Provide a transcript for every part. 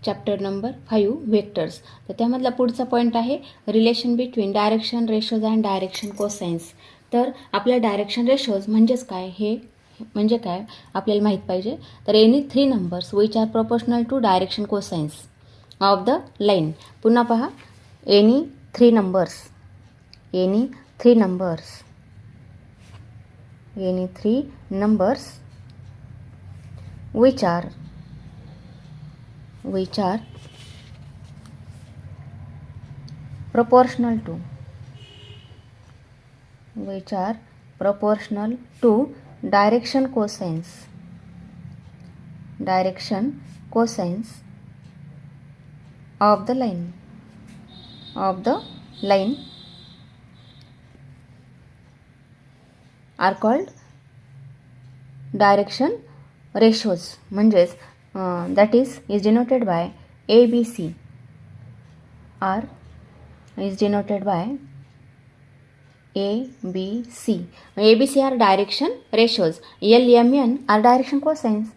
Chapter number 5 vectors. तर त्यामधला पुढचा पॉईंट आहे relation between direction ratios and direction cosines. तर आपल्या डायरेक्शन रेशोज म्हणजेच काय, हे म्हणजे काय आपल्याला माहीत पाहिजे. तर any 3 numbers which are proportional to direction cosines of the line. पुन्हा पहा, any 3 numbers which are proportional to direction cosines of the line are called direction ratios. म्हणजेच that is denoted by ABC or is denoted by ABC. ABC are direction ratios. LMN are direction cosines.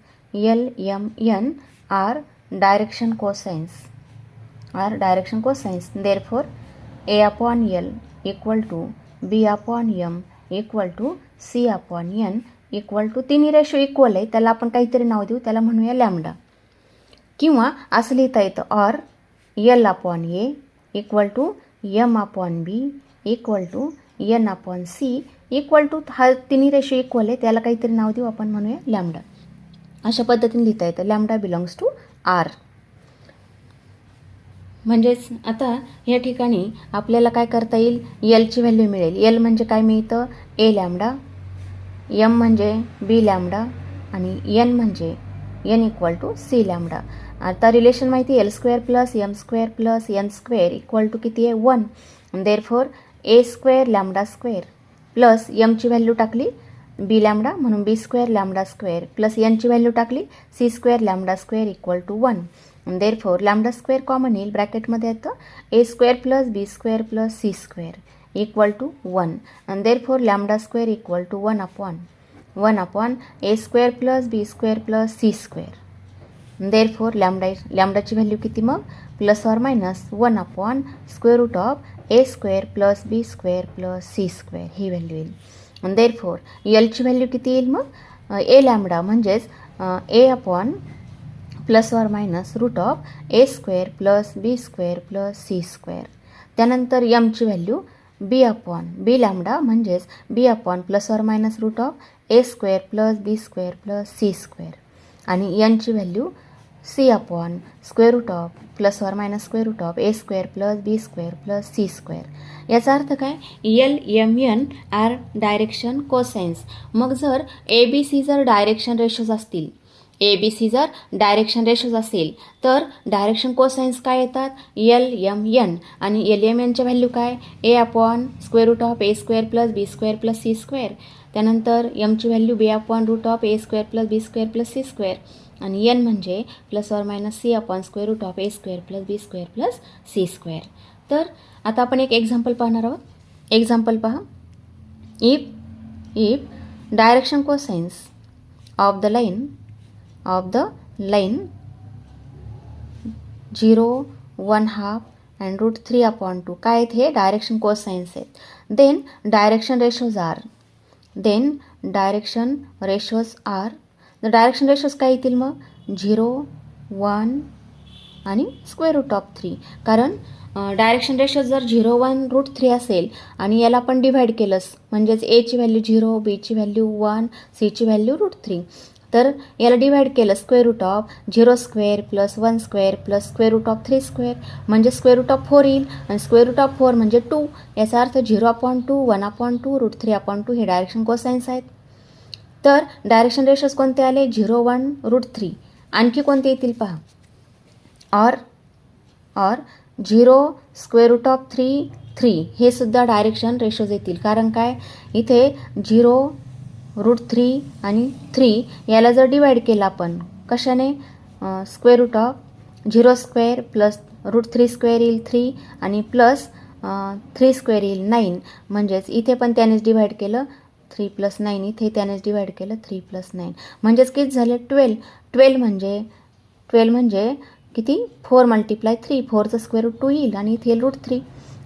Therefore, A upon L equal to B upon M equal to C upon N equal to, तिन्ही ratio equal आहे, त्याला आपण काहीतरी नाव देऊ, त्याला म्हणूया lambda. किंवा असं लिहिता येतं or L upon A equal to M upon B equal to N upon C equal to, हा तिन्ही रेशो इक्वल आहे, त्याला काहीतरी नाव देऊ, आपण म्हणूया लॅम्डा. अशा पद्धतीने लिहिता येतं लॅम्डा बिलॉंग्स टू आर. म्हणजेच आता या ठिकाणी आपल्याला काय करता येईल, एलची व्हॅल्यू मिळेल. एल म्हणजे काय मिळतं, ए लॅम्डा, एम म्हणजे बी लॅम्डा आणि एन म्हणजे N equal to C lambda. आता रिलेशन माहिती, L square plus M square plus N square equal to किती आहे, 1. Therefore A square lambda square plus एमची व्हॅल्यू टाकली बी लॅम्डा म्हणून B square lambda square plus एनची value टाकली C square lambda square equal to 1. Therefore lambda square common येईल, ब्रॅकेटमध्ये येतं A square plus B square plus C square equal to 1. आणि therefore lambda square equal to 1 upon A square plus B square plus C square. Therefore लॅम्डाची value किती मग, plus or minus 1 upon square root of A square plus B square plus C square ही value येईल. Therefore एलची value किती येईल मग, A lambda म्हणजेच A upon plus or minus root of A square plus B square plus C square. त्यानंतर एमची value B lambda म्हणजेच B upon plus or minus root of A square plus B square plus C square. आणि एनची value C upon square root of plus or minus square root of A square plus B square plus C square. याचा अर्थ काय, L M N are direction cosines. मग जर A B C जर direction ratios असतील, असेल तर direction cosines काय येतात, एल एम एन. आणि एल एम एनच्या व्हॅल्यू काय, A upon square root of A square plus B square plus C square. त्यानंतर एमची value B upon root of A square plus B square plus C square. आणि N म्हणजे plus or minus C upon square root of A square plus B square plus C square. तर आता आपण एक example पाहणार आहोत. Example पहा, if direction cosines of the line 0, 1/2 and √3 upon 2 काय आहेत, हे डायरेक्शन कोसाइन्स आहेत. देन डायरेक्शन रेशोज काय येतील मग, 0, 1 आणि स्क्वेअर रूट ऑफ 3. कारण डायरेक्शन रेशोज जर 0, 1, √3 असेल आणि याला आपण डिव्हाइड केलंस म्हणजेच एची व्हॅल्यू 0, बीची व्हॅल्यू 1, सीची व्हॅल्यू √3. तर याला डिव्हाइड केलं square root of 0 square plus 1 square plus square root of 3 square म्हणजे स्क्वेअर रूट ऑफ 4 येईल. आणि स्क्वेअर रूट ऑफ 4 म्हणजे 2. याचा अर्थ 0 अपॉन 2, 1 अपॉन 2, √3 अपॉन 2 हे डायरेक्शन कोसाइन्स आहेत. तर डायरेक्शन रेशोज कोणते आले, 0, 1, √3. आणखी कोणते येतील पहा, ऑर 0 स्क्वेअर रूट ऑफ 3 हे सुद्धा डायरेक्शन रेशोज येतील. कारण काय, इथे 0, √3 आणि 3 याला जर डिवाइड केलं आपण कशाने, square root of 0 square plus √3 square येईल 3 आणि प्लस 3 स्क्वेअर येईल 9. म्हणजेच इथे पण त्यानेच डिवाइड केलं 3 + 9, इथे त्यानेच डिवाइड केलं 3 + 9 म्हणजेच किती झाले 12 म्हणजे किती 4 × 3 4चं स्क्वेअर रूट 2 येईल आणि इथे येईल √3.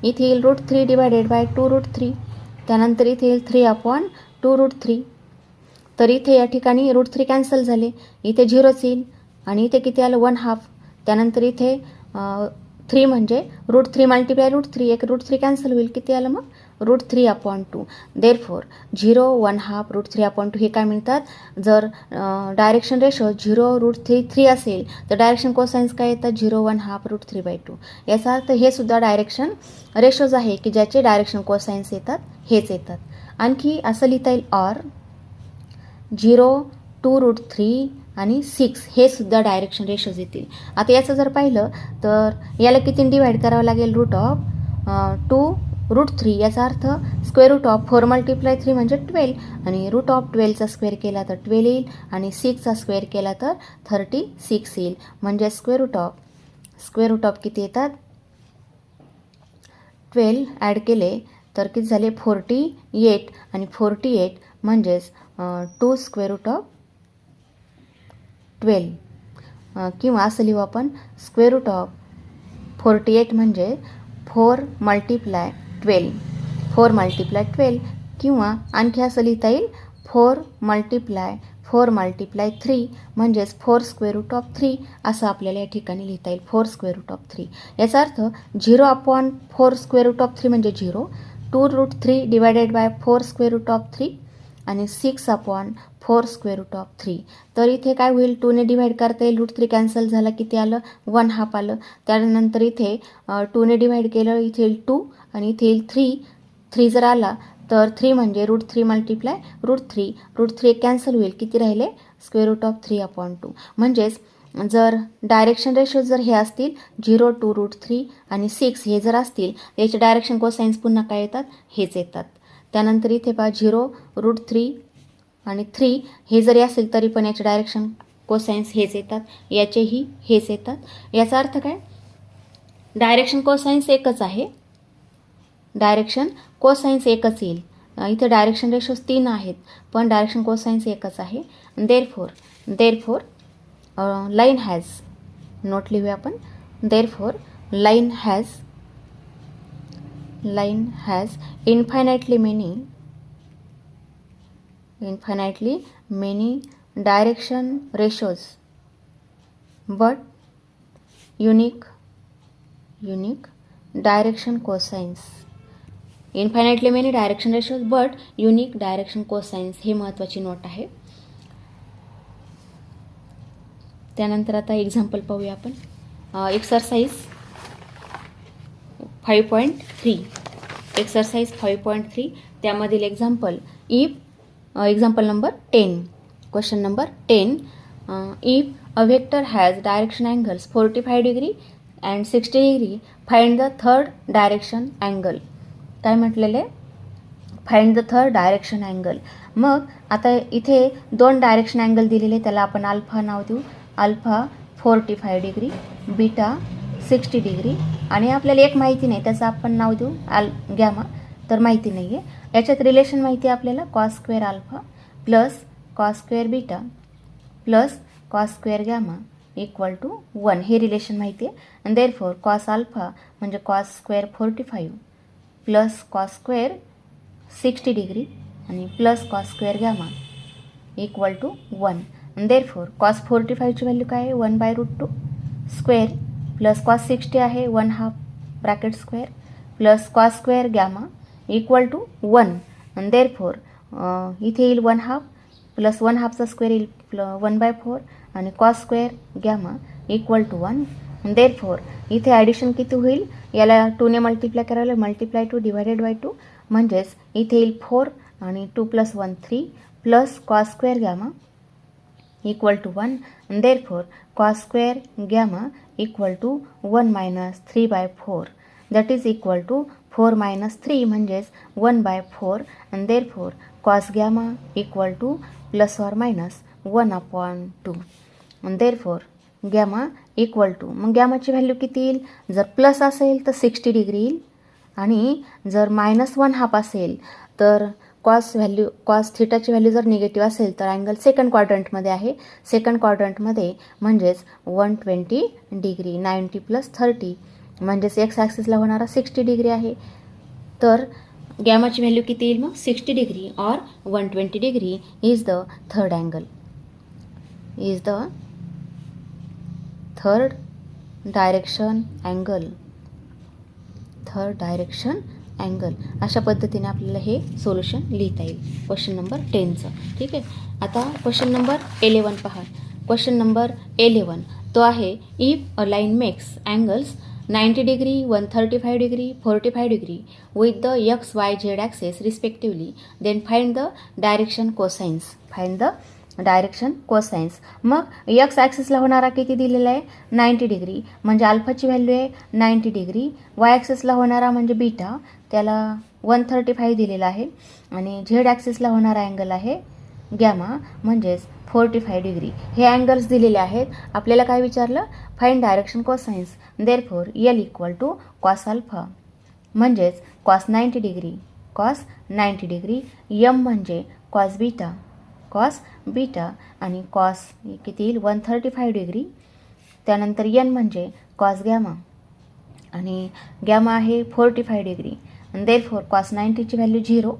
इथे येईल √3 डिवायडेड बाय 2√3. त्यानंतर इथे येईल 3/2√3. तर इथे या ठिकाणी √3 कॅन्सल झाले, इथे 0च येईल आणि इथे किती आलं 1/2. त्यानंतर इथे 3 म्हणजे √3 × √3 एक √3 कॅन्सल होईल, किती आलं मग √3/2. देअरफॉर 0 1/2 √3/2 हे काय मिळतात. जर डायरेक्शन रेशो 0 √3 3 असेल तर डायरेक्शन कोसाइन्स काय येतात 0 1/2 √3/2. याचा अर्थ हे सुद्धा डायरेक्शन रेशोज आहे की ज्याचे डायरेक्शन कोसाइन्स येतात हेच येतात. आणखी असं लिहिता येईल ऑर 0 2√3 आणि 6 हे सुद्धा डायरेक्शन रेशोज येतील. आता याचं जर पाहिलं तर याला किती डिवाइड करावं लागेल √2√3. याचा अर्थ स्क्वेअर रूट ऑफ 4 × 3 म्हणजे 12 आणि √12चा स्क्वेअर केला तर 12 येईल आणि 6चा स्क्वेअर केला तर 36 येईल. म्हणजे स्क्वेअर रूट ऑफ किती येतात 12 ॲड केले तर किती झाले 48 आणि 48 म्हणजेच 2 स्क्वेअर रूट ऑफ 12 किंवा असं लिहू आपण स्क्वेअर रूट ऑफ 48 म्हणजे 4 × 12 किंवा आणखी असं लिहिता येईल 4 × 3 म्हणजेच 4 स्क्वेअर रूट ऑफ 3 असं आपल्याला या ठिकाणी लिहिता येईल 4 स्क्वेअर रूट ऑफ 3. याचा अर्थ 0/4 स्क्वेअर रूट ऑफ 3 म्हणजे 0, 2√3 divided by 4 square root of 3 आणि 6/4 स्क्वेअर रूट ऑफ 3. तर इथे काय होईल 2ने डिवाइड करता येईल √3 कॅन्सल झाला किती आलं 1/2 आलं. त्यानंतर इथे 2ने डिवाइड केलं इथे येईल 2 आणि इथे येईल 3 जर आला तर 3 म्हणजे √3 × √3 कॅन्सल होईल, किती राहिले स्क्वेअर रूट ऑफ 3/2. म्हणजेच जर डायरेक्शन रेशो जर हे असतील 0 2√3 आणि 6 हे जर असतील याचे डायरेक्शन कोसाइन्स पुन्हा काय येतात हेच येतात. त्यानंतर इथे पहा 0 √3 आणि 3 हे जरी असेल तरी पण याचे डायरेक्शन कोसाइन्स हेच येतात, याचेही हेच येतात. याचा अर्थ काय डायरेक्शन कोसाइन्स एकच आहे, डायरेक्शन कोसाइन्स एकच येईल. इथे डायरेक्शन रेशोज 3 आहेत पण डायरेक्शन कोसाइन्स एकच आहे. देअरफॉर लाईन हॅज नोट लिहूया आपण. Therefore line has infinitely many direction ratios but unique direction cosines. Infinitely many direction ratios but unique direction cosines हे महत्त्वाची नोट आहे. त्यानंतर आता एक्झाम्पल पाहूया आपण. एक्सरसाइज 5.3 त्यामधील example example number 10. Question number 10. If a vector has direction angles 45 degree and 60 degree find the third direction angle. काय म्हटलेले find the third direction angle. मग आता इथे 2 डायरेक्शन अँगल दिलेले त्याला आपण अल्फा नाव देऊ. अल्फा 45 डिग्री बीटा 60 डिग्री आणि आपल्याला एक माहिती नाही त्याचं आपण नाव देऊ गॅमा. तर माहिती नाही आहे याच्यात रिलेशन माहिती आहे आपल्याला cos square alpha plus cos square beta plus cos square gamma equal to 1 हे रिलेशन माहिती आहे. आणि देअरफॉर कॉस अल्फा म्हणजे cos square 45 plus cos square 60 degree आणि plus cos square gamma equal to 1. आणि देअरफॉर कॉस 45ची व्हॅल्यू काय आहे 1/√2 square plus cos 60 आहे 1/2 bracket square plus cos square gamma equal to 1. आणि देअरफॉर इथे येईल 1/2 प्लस 1/2चा स्क्वेअर येईल 1/4 आणि cos square gamma equal to 1. आणि देअरफॉर इथे ॲडिशन किती होईल याला 2ने मल्टिप्लाय करायला मल्टिप्लाय 2 डिवायडेड बाय 2 म्हणजेच इथे येईल 4 आणि 2 + 1 3 plus cos square gamma equal to 1. and therefore cos square gamma equal to 1 minus 3/4 that is equal to 4 minus 3 म्हणजेच 1/4 and therefore cos gamma equal to plus or minus 1/2 and therefore gamma equal to मग गॅमाची value किती येईल जर plus असेल तर 60 degree येईल आणि जर -1/2 असेल तर कॉस थिटाची व्हॅल्यू जर निगेटिव्ह असेल तर अँगल सेकंड क्वाड्रंटमध्ये आहे. सेकंड क्वाड्रंटमध्ये म्हणजेच 120 डिग्री, 90 + 30 म्हणजेच एक्स ॲक्सिसला होणारा 60 डिग्री आहे. तर गॅमाची व्हॅल्यू किती येईल मग? 60 degree or 120 degree is the third angle, is the third direction angle, third direction angle. अशा पद्धतीने आपल्याला हे सोल्युशन लिहिता येईल क्वेश्चन नंबर 10चं. ठीक आहे. आता क्वेश्चन नंबर 11 पहा. क्वेश्चन नंबर 11 तो आहे if a line makes angles 90 degree, 135 degree, 45 degree with the x, y, z axis respectively, then find the direction cosines. Find the direction cosines. मग x ॲक्सिसला होणारा किती दिलेला आहे? 90 डिग्री, म्हणजे अल्फाची व्हॅल्यू आहे 90 डिग्री. वाय ॲक्सिसला होणारा म्हणजे बीटा, त्याला 135 दिलेला आहे. आणि झेड ॲक्सिसला होणारा अँगल आहे गॅमा, म्हणजेच 45 डिग्री. हे अँगल्स दिलेले आहेत. आपल्याला काय विचारलं? Find direction cosines. Therefore L equal to cos alpha, म्हणजेच cos 90 degree, cos 90 degree. M म्हणजे कॉस बीटा, कॉस बीटा. आणि कॉस किती येईल? 135 डिग्री. त्यानंतर एन म्हणजे कॉस गॅमा, आणि गॅमा आहे 45 डिग्री. आणि देअरफॉर कॉस 90ची व्हॅल्यू 0,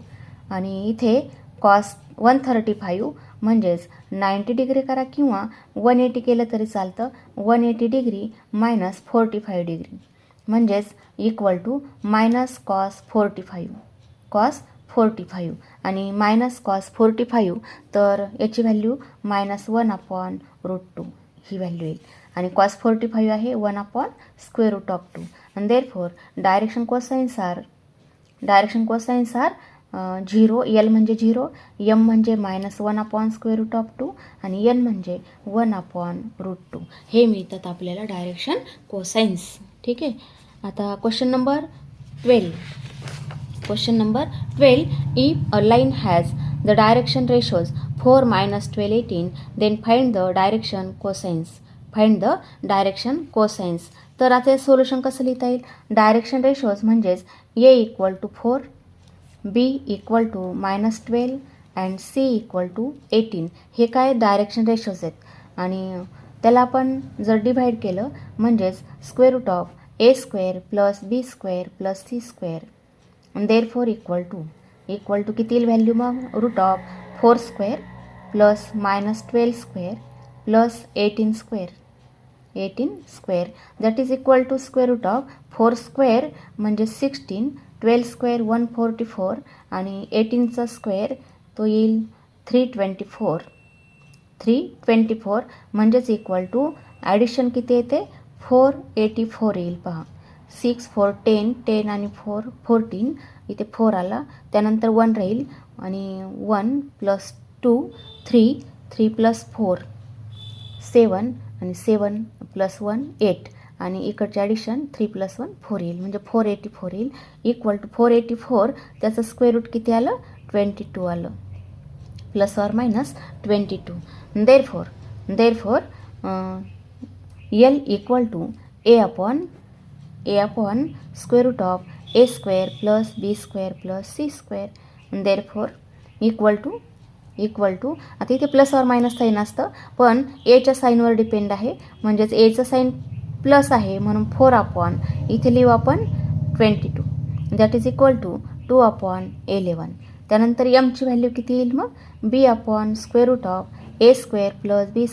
आणि इथे कॉस 135 म्हणजेच 90 डिग्री करा किंवा 180 केलं तरी चालतं. 180 डिग्री मायनस 45 डिग्री म्हणजेच equal to minus cos 45, cos 45 आणि मायनस कॉस 45. तर याची व्हॅल्यू -1/√2 ही व्हॅल्यू येईल. आणि कॉस 45 आहे 1/√2. आणि therefore direction cosines are 0. L म्हणजे 0, एम म्हणजे -1/√2 आणि एन म्हणजे 1/√2. हे मिळतात आपल्याला डायरेक्शन कोसाइन्स. ठीक आहे. आता question number 12. Question number 12 if a line has the direction ratios 4, -12, 18 then find the direction cosines. Find the direction cosines. तर आता सोल्युशन कसं लिहिता येईल? डायरेक्शन रेशोज म्हणजेच A equal to 4, B equal to -12 and C equal to 18. हे काय? Direction ratios आहेत. आणि त्याला आपण जर डिव्हाइड केलं म्हणजेच √of a² + b² + c². Therefore equal to किती येईल व्हॅल्यू मग? √ऑफ 4² + -12² + 18² दॅट इज इक्वल टू √ऑफ 4² म्हणजे 16, 12² 144 आणि 18चा स्क्वेअर तो येईल 324 म्हणजेच इक्वल टू ॲडिशन किती येते? 484 येईल. पहा 6, 4, 10 आणि 4, 14. इथे 4 आला, त्यानंतर 1 राहील आणि 1 + 2 3, 3 + 4 7 आणि 7 + 1 8 आणि इकडचे ॲडिशन 3 + 1 4 येईल, म्हणजे 484 येईल. इक्वल टू 484 त्याचं स्क्वेअर रूट किती आलं? 22 आलं, ±22. Therefore L equal to a upon √ऑफ a² + b² + c². Therefore equal to आता इथे ± साईन असतं, पण एच्या साईनवर डिपेंड आहे, म्हणजेच एचं साईन प्लस आहे म्हणून 4 इथे लिहू आपण 22 दॅट इज इक्वल टू 2/11. त्यानंतर एमची व्हॅल्यू किती येईल मग? b अपॉन √ऑफ a² + b²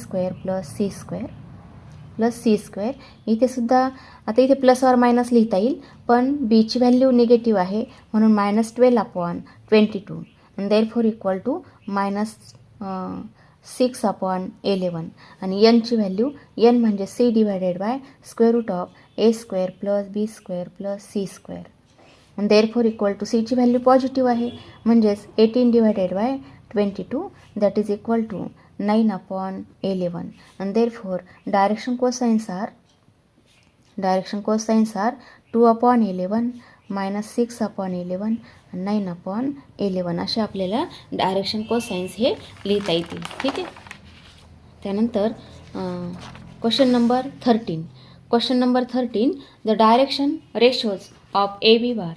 + c². इथे सुद्धा आता इथे ± लिहिता येईल, पण बीची व्हॅल्यू निगेटिव्ह आहे म्हणून -12/22. Therefore equal to -6/11. आणि एनची व्हॅल्यू, एन म्हणजे c डिवायडेड बाय √ऑफ a² + b² + c². Therefore equal to सीची व्हॅल्यू पॉझिटिव्ह आहे, म्हणजेच 18 divided by 22 that is equal to 9/11. and therefore direction cosines are 2/11 -6/11 and 9/11. असे आपल्याला डायरेक्शन कोसाइन्स हे लिहिता येतील. ठीक आहे. त्यानंतर question number 13. The direction ratios of AB bar.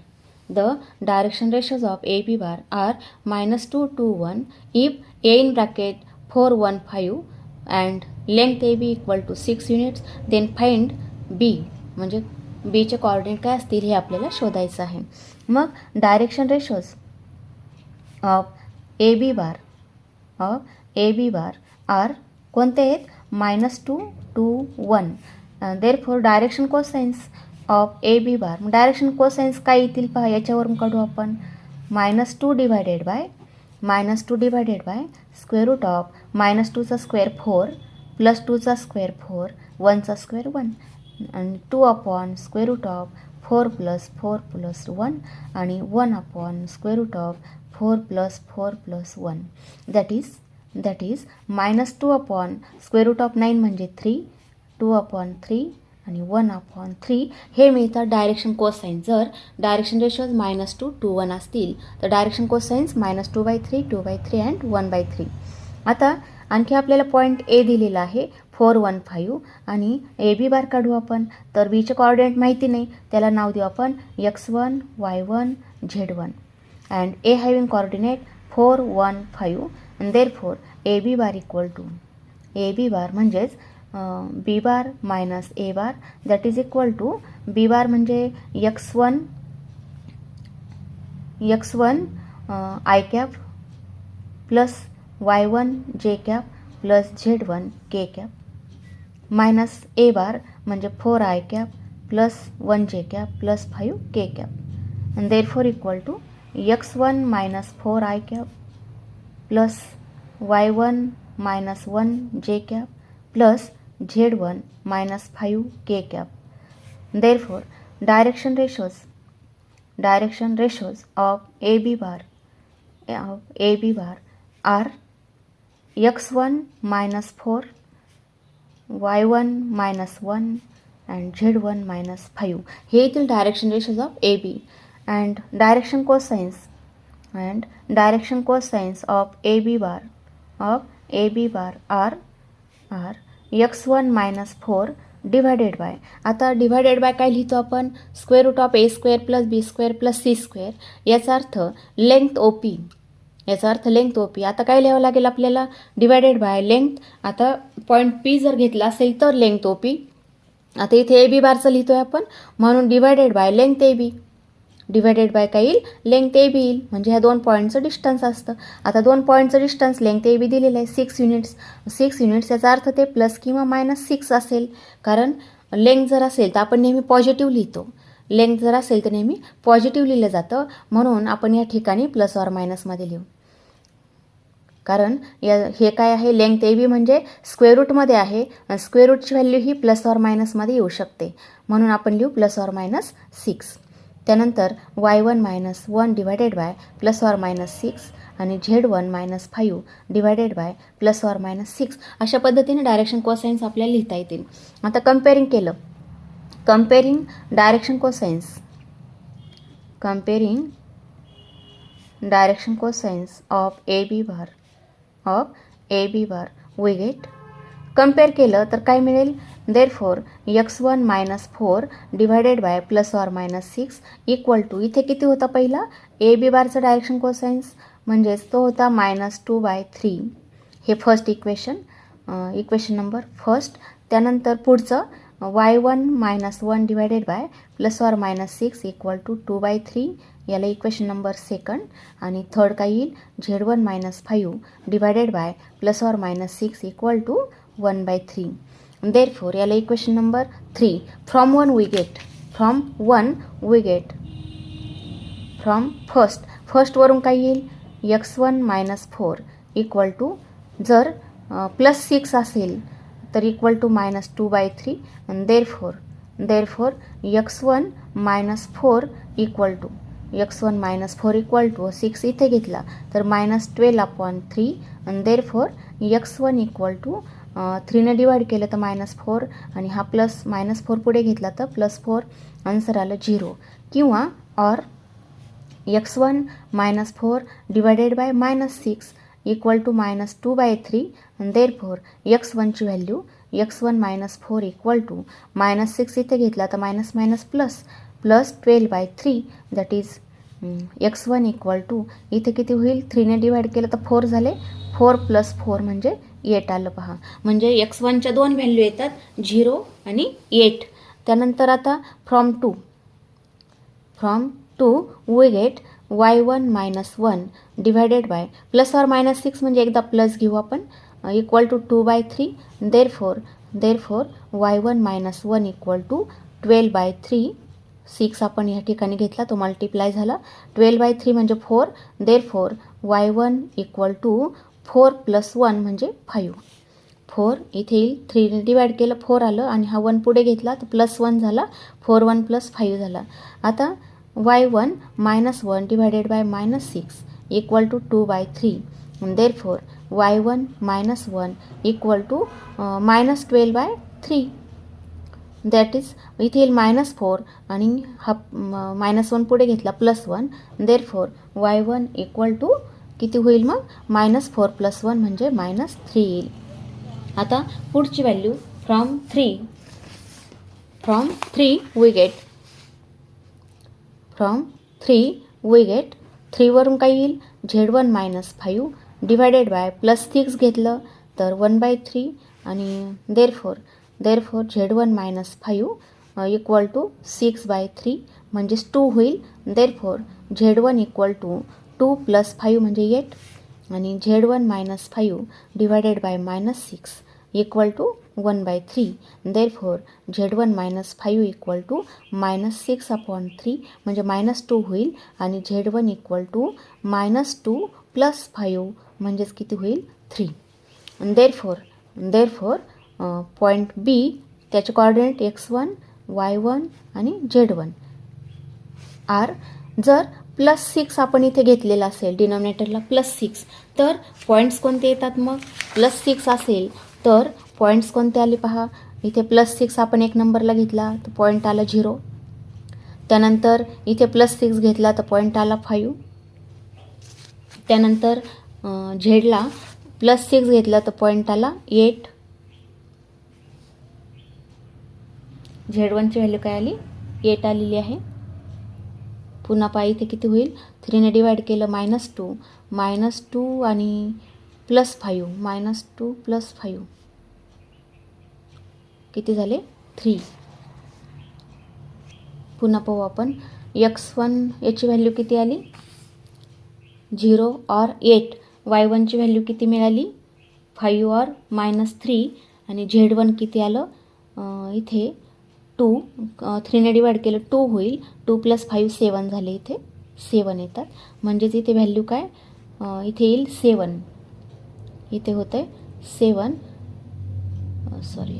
the direction ratios of AB bar are -2 to 1 if A in bracket 4 1 5 and length AB equal to 6 units, then find B म्हणजे बीचे coordinate काय असतील हे आपल्याला शोधायचं आहे. मग direction ratios of AB bar are कोणते आहेत? -2 to 1. Therefore direction cosines of AB bar, direction cosines काय येतील पहा, याच्यावरून काढू आपण. -2 divided by square root of -2चा स्क्वेअर 4 प्लस 2चा स्क्वेअर 4 1चा स्क्वेअर 1 आणि 2 upon square root of 4 plus 4 plus 1 आणि 1 upon square root of 4 plus 4 plus 1 that is -2 upon square root of 9 म्हणजे 3, 2 अपॉन 3 आणि 1 अपॉन 3 हे मिळतात डायरेक्शन कोसाइन. जर डायरेक्शन रेशोज -2 to 1 असतील तर डायरेक्शन कोसाइन्स -2/3, 2/3 अँड 1/3. आता आणखी आपल्याला पॉईंट ए दिलेला आहे 4 1 5 आणि AB बार काढू आपण. तर बीचे कोऑर्डिनेट माहिती नाही, त्याला नाव देऊ आपण x1 y1 z1 and A having coordinate 4 1 5 and therefore AB bar equal to AB bar म्हणजेच B bar minus A bar that is equal to B bar म्हणजे x1 I cap plus y1 j cap plus z1 k cap minus A bar म्हणजे 4 I cap plus 1 j cap plus 5 k cap and therefore equal to x1 minus 4 I cap plus y1 minus 1 j cap plus z1 minus 5 k cap. Therefore, direction ratios of AB bar are x1 minus 4, y1 minus 1 and z1 minus 5. हे येथील direction ratios of AB and direction cosines of AB bar are x1 minus 4 divided by, आता divided by काय लिहितो आपण? Square root of A square plus B square plus C square, याचा अर्थ length OP. आता काय लिहावं लागेल आपल्याला? Divided by length. आता पॉईंट P जर घेतला असेल तर लेंथ OP. आता इथे AB बारचं लिहितोय आपण, म्हणून divided by length AB divided by काय येईल? लेंथ AB येईल, म्हणजे ह्या 2 पॉईंटचं डिस्टन्स असतं. आता 2 पॉईंटचं डिस्टन्स लेंथ AB दिलेलं आहे 6 युनिट्स. याचा अर्थ ते प्लस किंवा -6 असेल, कारण लेंथ जर असेल तर आपण नेहमी पॉझिटिव्ह लिहितो. लेंथ जर असेल तर नेहमी पॉझिटिव्ह लिहिलं जातं, म्हणून आपण या ठिकाणी प्लस ऑर मायनसमध्ये लिहू. कारण हे काय आहे? लेंथ AB म्हणजे स्क्वेअर रूटमध्ये आहे, स्क्वेअर रूटची व्हॅल्यू ही प्लस ऑर मायनसमध्ये येऊ शकते, म्हणून आपण लिहू प्लस ऑर -6. त्यानंतर y1 minus 1 divided by plus or -6 आणि z1 -5 divided by plus or -6. अशा पद्धतीने डायरेक्शन कोसाइन्स आपल्याला लिहिता येतील. आता comparing direction cosines of AB bar we get. Compare केलं तर काय मिळेल? Therefore x1 minus 4 divided by plus or -6 equal to, इथे किती होता पहिला? AB बारचा डायरेक्शन कोसाइन्स म्हणजेच तो होता -2/3. हे फर्स्ट इक्वेशन नंबर फर्स्ट. त्यानंतर पुढचं y1 minus 1 divided by plus or -6 equal to 2/3, याला इक्वेशन नंबर सेकंड. आणि थर्ड काय येईल? z1 -5 divided by plus or -6 equal to 1/3. Therefore, याला equation number 3. From 1 we get from first वरून काय येईल? x1 minus 4 इक्वल टू, जर प्लस 6 असेल तर equal to -2/3. and therefore x1 minus 4 equal to 6 इथे घेतला तर -12/3. and therefore x1 equal to 3ने डिवाइड केलं तर -4 आणि हा प्लस -4 पुढे घेतला तर +4. आन्सर आलं 0. किंवा or x1 minus 4 divided by -6 equal to -2/3. and therefore x1ची value x1 minus 4 equal to -6 इथे घेतला तर +12/3 that is x1 equal to इथे किती होईल, 3ने डिवाइड केलं तर 4 झाले, 4 + 4 म्हणजे 8 आलं पहा. म्हणजे x1च्या दोन व्हॅल्यू येतात, 0 आणि 8. त्यानंतर आता from two we get y1 - 1 divided by +or -6 म्हणजे एकदा प्लस घेऊ आपण, equal to 2/3. Therefore y1 - 1 equal to 12/3. 6 आपण या ठिकाणी घेतला, तो मल्टिप्लाय झाला, 12/3 म्हणजे 4. देअरफॉर y1 इक्वल टू 4 + 1 म्हणजे 5. 4 इथे येईल, 3ने डिवाइड केलं 4 आलं आणि हा 1 पुढे घेतला तर +1 झाला, 4 1 + 5 झाला. आता y1 - 1 divided by -6 equal to 2/3. Therefore y1 - 1 equal to -12/3. That is इथे येईल -4 आणि हा -1 पुढे घेतला +1. देअरफॉर y1 इक्वल टू किती होईल मग, -4 + 1 म्हणजे -3 येईल. आता पुढची व्हॅल्यू फ्रॉम 3 वी गेट 3 वरून काय येईल, z1 - 5 डिवायडेड बाय +6 घेतलं तर 1/3 आणि देअरफॉर z1 - 5 इक्वल टू 6/3 म्हणजेच 2 होईल. देअरफॉर z1 इक्वल टू 2 + 5 म्हणजे 8 आणि z1 - 5 divided by -6 equal to 1/3. Therefore z1 - 5 equal to -6/3 म्हणजे -2 होईल आणि z1 इक्वल टू -2 + 5 म्हणजेच किती होईल, 3. देअरफॉर पॉईंट बी त्याचे कोऑर्डिनेट x1, y1 आणि z1 आर. जर +6 आपण इथे घेतलेला असेल, डिनॉमिनेटरला +6, तर पॉईंट्स कोणते येतात मग, +6 असेल तर पॉईंट्स कोणते आले पहा. इथे +6 आपण एक नंबरला घेतला तर पॉईंट आला 0. त्यानंतर इथे +6 घेतला तर पॉईंट आला 5. त्यानंतर झेडला +6 घेतला तर पॉईंट आला 8. z1ची व्हॅल्यू काय आली, 8 आलेली आहे. पुन्हा पहा इथे किती होईल, 3ने डिवाइड केलं -2 आणि +5 -2 + 5 किती झाले, 3. पुन्हा पाहू आपण, x1 याची व्हॅल्यू किती आली, 0 or 8. y1ची व्हॅल्यू किती मिळाली, 5 or -3 आणि z1 किती आलं, इथे 2. 3ने डिवाइड केलं 2 होईल, 2 + 5 7 झाले, इथे 7 येतात. म्हणजेच इथे व्हॅल्यू काय, इथे येईल 7. इथे होतं 7, सॉरी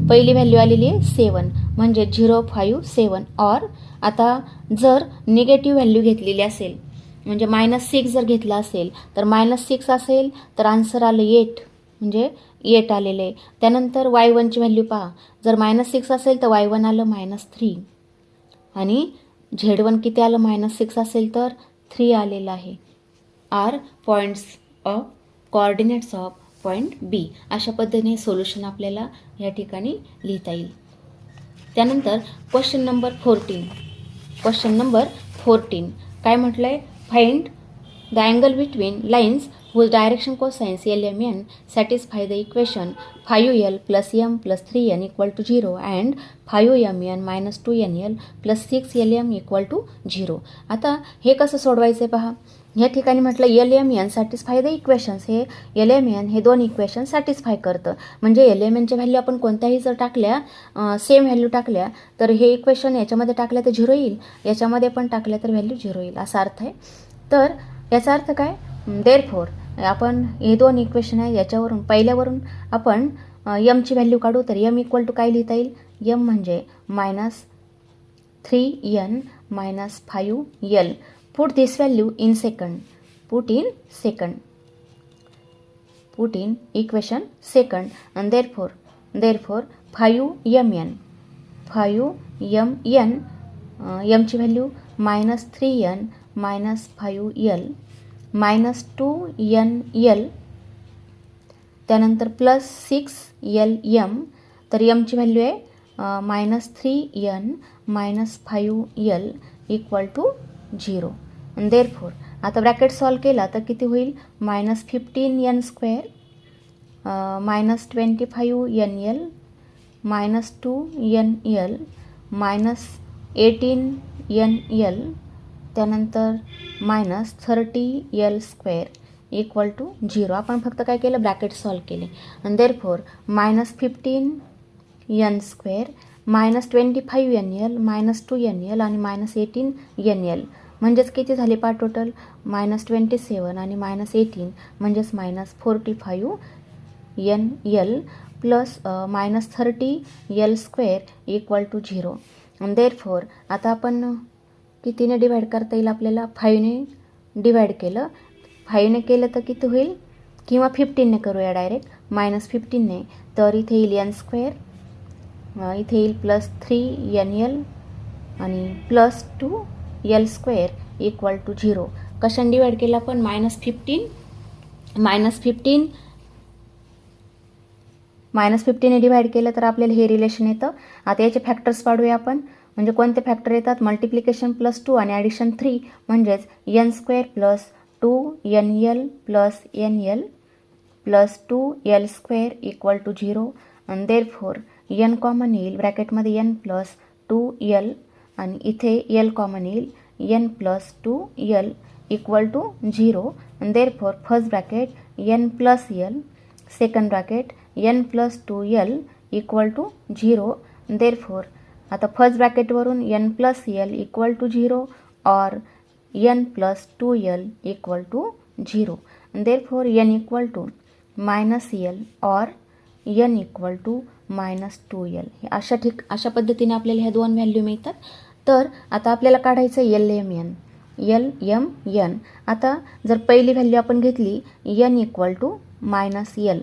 पहिली व्हॅल्यू आलेली आहे 7 म्हणजे 0 5 7. और आता जर निगेटिव्ह व्हॅल्यू घेतलेली असेल, म्हणजे -6 जर घेतला असेल तर -6 असेल तर आन्सर आलं 8 म्हणजे 8 आलेलं आहे. त्यानंतर y1ची व्हॅल्यू पहा, जर -6 असेल तर y1 आलं -3 आणि z1 किती आलं, -6 असेल तर 3 आलेलं आहे. Are points of coordinates of point B. अशा पद्धतीने सोल्युशन आपल्याला या ठिकाणी लिहिता येईल. त्यानंतर क्वेश्चन नंबर 14 काय म्हटलं आहे, find the angle between lines whose direction cosines LMN satisfy the equation 5L + M + 3N = 0 and 5MN - 2NL + 6LM = 0. आता हे कसं सोडवायचं आहे पहा. या ठिकाणी म्हटलं LMN सॅटिस्फाय द इक्वेशन्स, हे LMN हे दोन इक्वेशन सॅटिस्फाय करतं. म्हणजे LMNच्या व्हॅल्यू आपण कोणत्याही जर टाकल्या, सेम व्हॅल्यू टाकल्या तर हे इक्वेशन याच्यामध्ये टाकल्या तर 0 येईल, याच्यामध्ये पण टाकल्या तर व्हॅल्यू 0 येईल, असा अर्थ आहे. तर याचा अर्थ काय, देअरफॉर आपण हे दोन इक्वेशन आहे, याच्यावरून पहिल्यावरून आपण यमची व्हॅल्यू काढू. तर यम इक्वल टू काय लिहिता येईल, यम म्हणजे -3n - 5l. Put this value in second, put in equation second. आणि देअरफॉर 5mn यमची व्हॅल्यू -3n - 5l -2nl. त्यानंतर +6lm. तर यमची व्हॅल्यू आहे -3n - 5l = 0. देअरफोर आता ब्रॅकेट सॉल्व केला तर किती होईल, -15n² -25nl -2nl -18nl त्यानंतर -30l² इक्वल टू 0. आपण फक्त काय केलं, ब्रॅकेट सॉल्व केले. आणि देअरफोर -15n² -25nl -2nl आणि -18nl म्हणजेच किती झाले पहा टोटल, -27 आणि -18 म्हणजेच -45nl plus -30l² equal to 0. Therefore आता आपण कितीने डिवाईड करता येईल आपल्याला, 5ने डिवाईड केलं. 5ने केलं तर किती होईल, किंवा 15ने करूया डायरेक्ट, -15ने. तर इथे येईल n², इथे येईल +3nl आणि +2l² इक्वल टू 0. कशाने डिवाईड केलं आपण, -15ने डिवाईड केलं तर आपल्याला हे रिलेशन येतं. आता याचे फॅक्टर्स पाडूया आपण. म्हणजे कोणते फॅक्टर येतात, मल्टिप्लिकेशन +2 आणि ॲडिशन 3 म्हणजेच n² + 2nl + nl + 2l² equal to 0. आणि देअरफोर n कॉमन येईल, ब्रॅकेटमध्ये n + 2l आणि इथे l कॉमन येईल, n + 2l इक्वल टू 0. आणि therefore first bracket n + l, second bracket n + 2l equal to 0. Therefore आता first ब्रॅकेटवरून n + l equal to 0 और n + 2l equal to 0. Therefore n equal to -l और n equal to -2l. अशा पद्धतीने आपल्याला ह्या दोन व्हॅल्यू मिळतात. तर आता आपल्याला काढायचं LMN. आता जर पहिली व्हॅल्यू आपण घेतली n इक्वल टू -l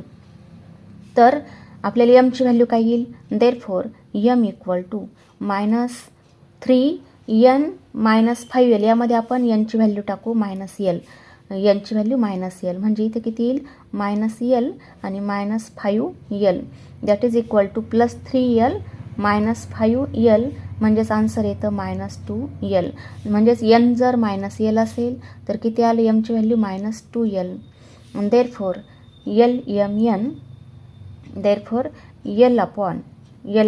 तर आपल्याला mची व्हॅल्यू काय येईल, therefore m equal to -3n - 5l. यामध्ये आपण n ची व्हॅल्यू टाकू -l, n ची व्हॅल्यू -l म्हणजे इथे किती येईल, -l आणि -5l that is equal to +3l -5l म्हणजेच आन्सर येतं -2l. म्हणजेच n जर -l असेल तर किती आलं, mची value -2l. Therefore LMN, therefore l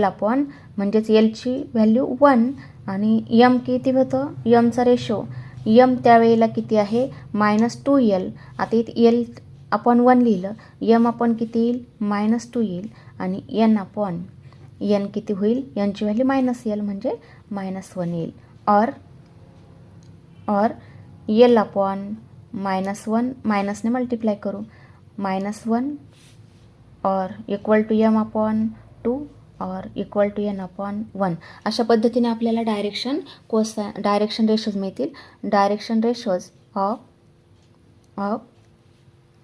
upon म्हणजेच lची व्हॅल्यू 1 आणि m किती होतं, mचा रेशो m त्यावेळेला किती आहे, -2l. आता इथे l अपॉन 1 लिहिलं, m अपॉन किती येईल, -2 येईल आणि n अपॉन n किती होईल, nची व्हॅल्यू -l म्हणजे -1 येईल. और l अपॉन -1 मायनसने मल्टिप्लाय करू, -1 और इक्वल टू m अपॉन 2 और इक्वल टू n अपॉन 1. अशा पद्धतीने आपल्याला डायरेक्शन रेशोज मिळतील. Direction ratios of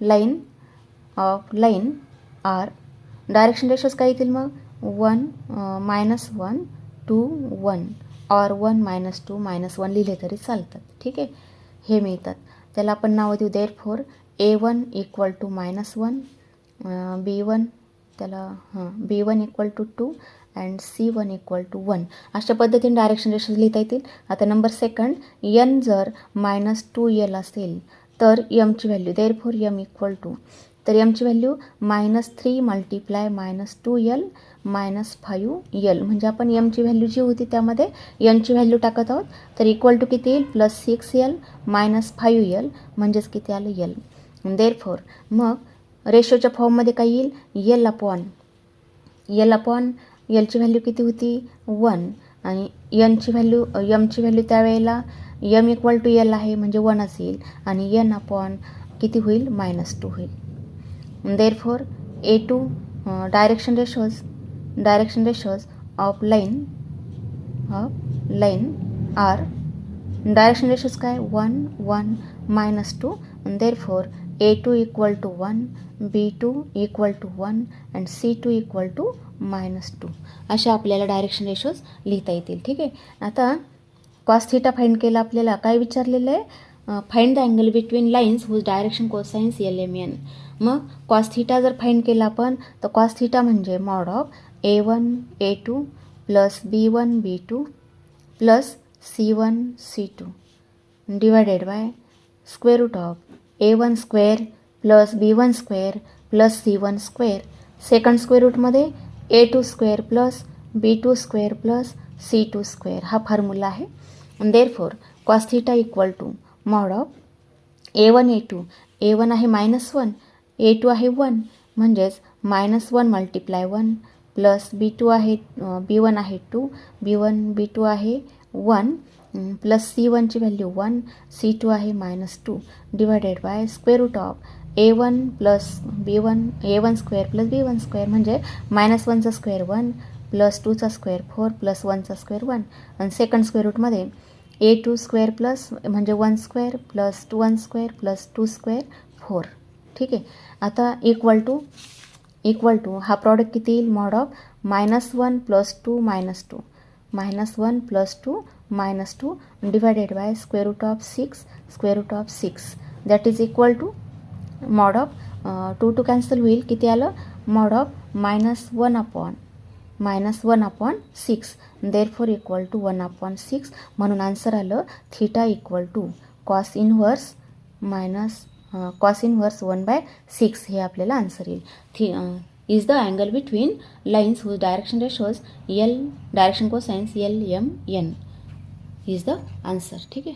line are, direction ratios काय येतील मग, 1 -1 2 1 और 1 -2 -1 लिहिले तरी चालतात. ठीक आहे, हे मिळतात. त्याला आपण नाव देऊ therefore A1 equal to -1, B1 त्याला B1 equal to 2 and C1 equal to 1. अशा पद्धतीने डायरेक्शन रेशोज लिहिता येतील. आता नंबर सेकंड, n जर -2l असेल तर mची value, therefore m equal to, तर mची व्हॅल्यू -3 × -2l -5l म्हणजे आपण mची व्हॅल्यू जी होती त्यामध्ये nची व्हॅल्यू टाकत आहोत. तर इक्वल टू किती येईल, +6l -5l म्हणजेच किती आलं, l. देअरफोर मग रेशोच्या फॉर्ममध्ये काय येईल, l अपॉन lची व्हॅल्यू किती होती, 1 आणि mची व्हॅल्यू त्यावेळेला m इक्वल टू l आहे म्हणजे 1च येईल आणि n अपॉन किती होईल, -2 होईल. Therefore A2 direction ratios of line are, direction ratios काय, 1 1 -2. Therefore A2 equal to 1, B2 equal to 1 and C2 equal to -2. अशा आपल्याला डायरेक्शन रेशोज लिहिता येतील. ठीक आहे. आता कॉस थीटा फाइंड केला. आपल्याला काय विचारलेलं आहे, find the angle between lines whose direction cosines LMN. मग कॉस थीटा जर फाइंड केला आपण तर कॉस थीटा म्हणजे mod of A1 A2 plus B1 B2 plus C1 C2 divided by square root of A1 square plus B1 square plus C1 square. Second square रूटमध्ये A2 square plus B2 square plus C2 square हा formula आहे. Therefore cos theta equal to mod of A1 A2. A1 आहे -1, A2 आहे 1, म्हणजेच -1 multiply 1 plus B2 आहे B1 आहे 2, B2 आहे 1 plus C1ची value 1, C2 आहे -2 divided by square root of A1 plus B1 A1 square plus B1 square म्हणजे -1चा square 1 plus 2चा स्क्वेअर 4 प्लस 1चा स्क्वेअर 1 आणि सेकंड स्क्वेअर रूटमध्ये A2 स्क्वेअर प्लस म्हणजे 1 square plus 1 square plus 2 square 4. ठीक आहे. आता इक्वल टू हा प्रॉडक्ट किती येईल mod of -1 plus 2 -2 -1 plus 2 -2 divided by square root of 6 that is equal to mod of 2 cancel होईल. किती आलं mod of -1/6 therefore equal to 1/6 म्हणून आन्सर आलं theta equal to cos inverse 1/6 हे आपल्याला आन्सर येईल. Is the angle between lines whose direction ratios direction cosines LMN is the answer. ठीक आहे.